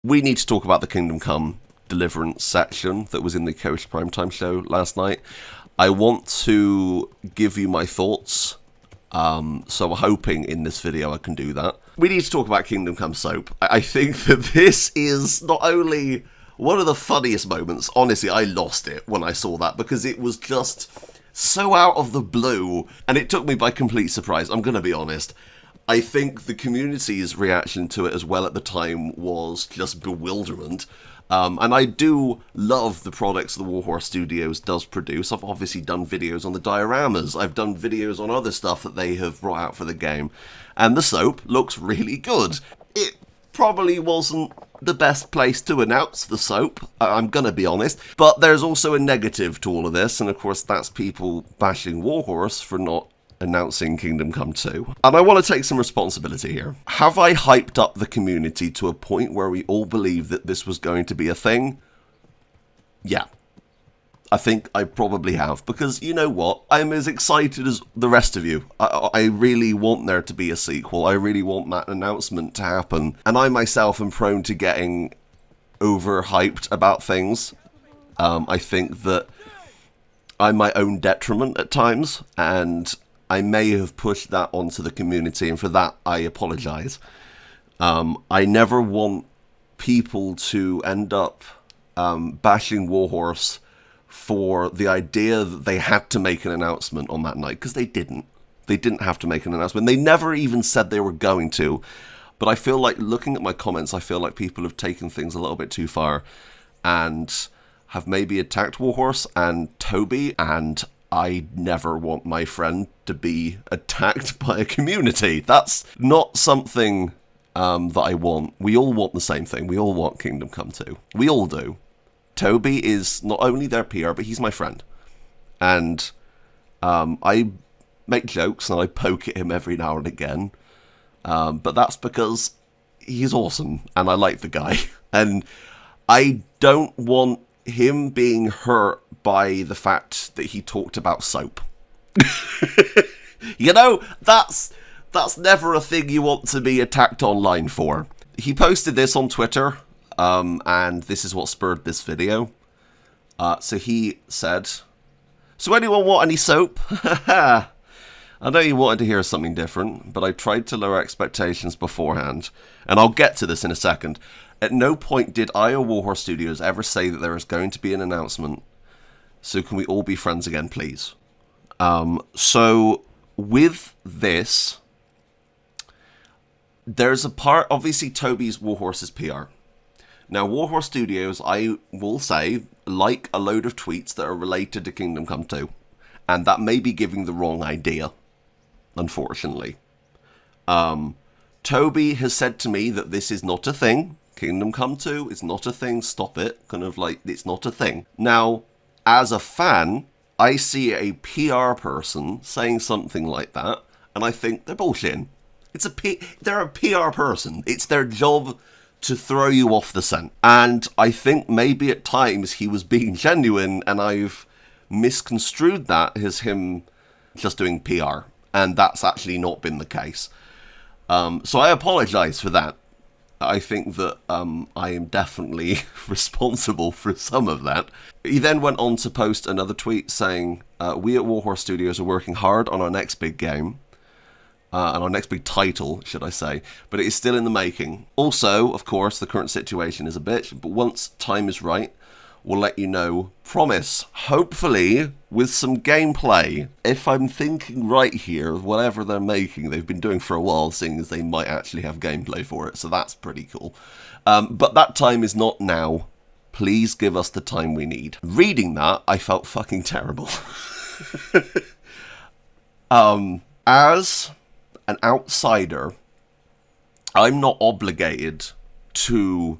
We need to talk about the Kingdom Come Deliverance section that was in the Koch Primetime show last night. I want to give you my thoughts, so I'm hoping in this video I can do that. We need to talk about Kingdom Come Soap. I think that this is not only one of the funniest moments, honestly, I lost it when I saw that because it was just so out of the blue and it took me by complete surprise, I'm going to be honest. I think the community's reaction to it as well at the time was just bewilderment. And I do love the products the Warhorse Studios does produce. I've obviously done videos on the dioramas. I've done videos on other stuff that they have brought out for the game. And the soap looks really good. It probably wasn't the best place to announce the soap, I'm gonna be honest. But there's also a negative to all of this, and of course that's people bashing Warhorse for not announcing Kingdom Come 2. And I want to take some responsibility here. Have I hyped up the community to a point where we all believed that this was going to be a thing? Yeah. I think I probably have, because you know what? I'm as excited as the rest of you. I really want there to be a sequel. I really want that announcement to happen. And I myself am prone to getting overhyped about things. I think that I'm my own detriment at times, and I may have pushed that onto the community, and for that I apologise. I never want people to end up bashing Warhorse for the idea that they had to make an announcement on that night, because they didn't. They didn't have to make an announcement. They never even said they were going to. But I feel like, looking at my comments, I feel like people have taken things a little bit too far and have maybe attacked Warhorse and Toby, and I never want my friend to be attacked by a community. That's not something that I want. We all want the same thing. We all want Kingdom Come 2. We all do. Toby is not only their PR, but he's my friend. And I make jokes and I poke at him every now and again. But that's because he's awesome and I like the guy. And I don't want him being hurt by the fact that he talked about soap. You know, that's never a thing you want to be attacked online for. He posted this on Twitter. And this is what spurred this video. So he said, "So anyone want any soap?" I know you wanted to hear something different, but I tried to lower expectations beforehand. And I'll get to this in a second. At no point did I or Warhorse Studios ever say that there is going to be an announcement. So can we all be friends again, please? So with this, there's a part, obviously Toby's Warhorse's PR. Now, Warhorse Studios, I will say, like a load of tweets that are related to Kingdom Come 2. And that may be giving the wrong idea, unfortunately. Toby has said to me that this is not a thing. Kingdom Come 2 is not a thing. Stop it. Kind of like, it's not a thing. Now, as a fan, I see a PR person saying something like that, and I think they're bullshitting. They're a PR person. It's their job to throw you off the scent. And I think maybe at times he was being genuine, and I've misconstrued that as him just doing PR. And that's actually not been the case. So I apologise for that. I think that I am definitely responsible for some of that. He then went on to post another tweet saying, "We at Warhorse Studios are working hard on our next big game. And our next big title, should I say, but it is still in the making. Also, of course, the current situation is a bitch, but once time is right, we'll let you know. Promise, hopefully with some gameplay. If I'm thinking right here, whatever they're making, they've been doing for a while, seeing as they might actually have gameplay for it, so that's pretty cool. But that time is not now. Please give us the time we need." Reading that, I felt fucking terrible. As an outsider, I'm not obligated to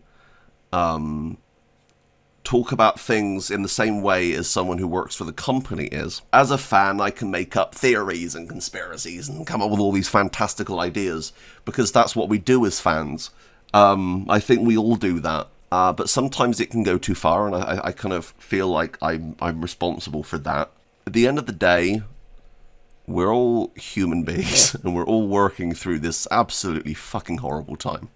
talk about things in the same way as someone who works for the company is. As a fan, I can make up theories and conspiracies and come up with all these fantastical ideas, because that's what we do as fans. I think we all do that. But sometimes it can go too far, and I kind of feel like I'm responsible for that. At the end of the day, we're all human beings, and we're all working through this absolutely fucking horrible time.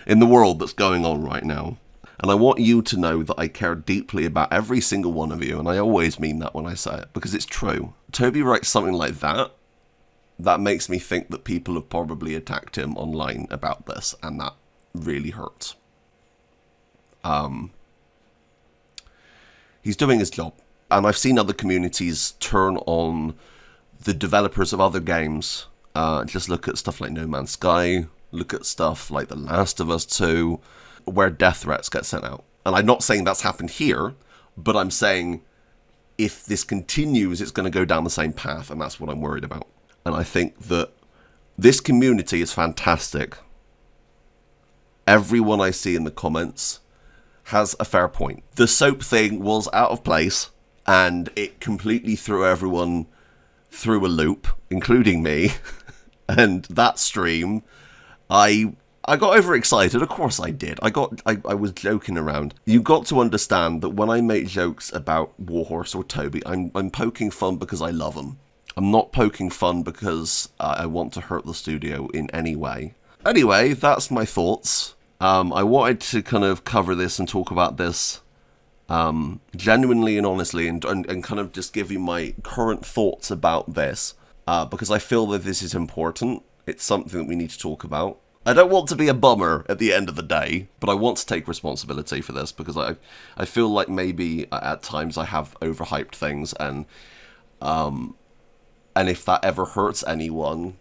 in the world that's going on right now. And I want you to know that I care deeply about every single one of you, and I always mean that when I say it, because it's true. Toby writes something like that, that makes me think that people have probably attacked him online about this, and that really hurts. He's doing his job, and I've seen other communities turn on the developers of other games. Just look at stuff like No Man's Sky, look at stuff like The Last of Us 2, where death threats get sent out. And I'm not saying that's happened here, but I'm saying if this continues, it's going to go down the same path, and that's what I'm worried about. And I think that this community is fantastic. Everyone I see in the comments has a fair point. The soap thing was out of place, and it completely threw everyone through a loop, including me. And that stream, I got overexcited. Of course I did. I was joking around. You got to understand that when I make jokes about Warhorse or Toby, I'm poking fun because I love them. I'm not poking fun because I want to hurt the studio in any way. Anyway, that's my thoughts. I wanted to kind of cover this and talk about this genuinely and honestly, and kind of just give you my current thoughts about this, because I feel that this is important. It's something that we need to talk about. I don't want to be a bummer at the end of the day, but I want to take responsibility for this, because I feel like maybe at times I have overhyped things, and if that ever hurts anyone,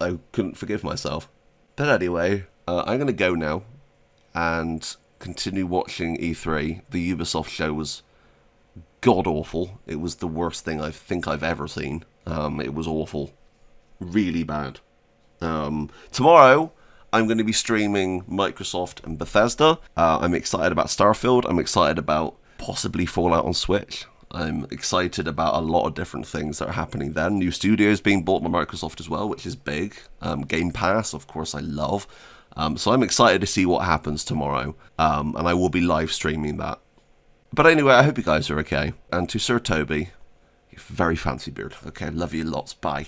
I couldn't forgive myself. But anyway, I'm going to go now and continue watching E3. The Ubisoft show was god-awful. It was the worst thing I think I've ever seen. It was awful. Really bad. Tomorrow, I'm going to be streaming Microsoft and Bethesda. I'm excited about Starfield. I'm excited about possibly Fallout on Switch. I'm excited about a lot of different things that are happening then. New studios being bought by Microsoft as well, which is big. Game Pass, of course, I love. So I'm excited to see what happens tomorrow. And I will be live streaming that. But anyway, I hope you guys are okay. And to Sir Toby, very fancy beard. Okay, love you lots. Bye.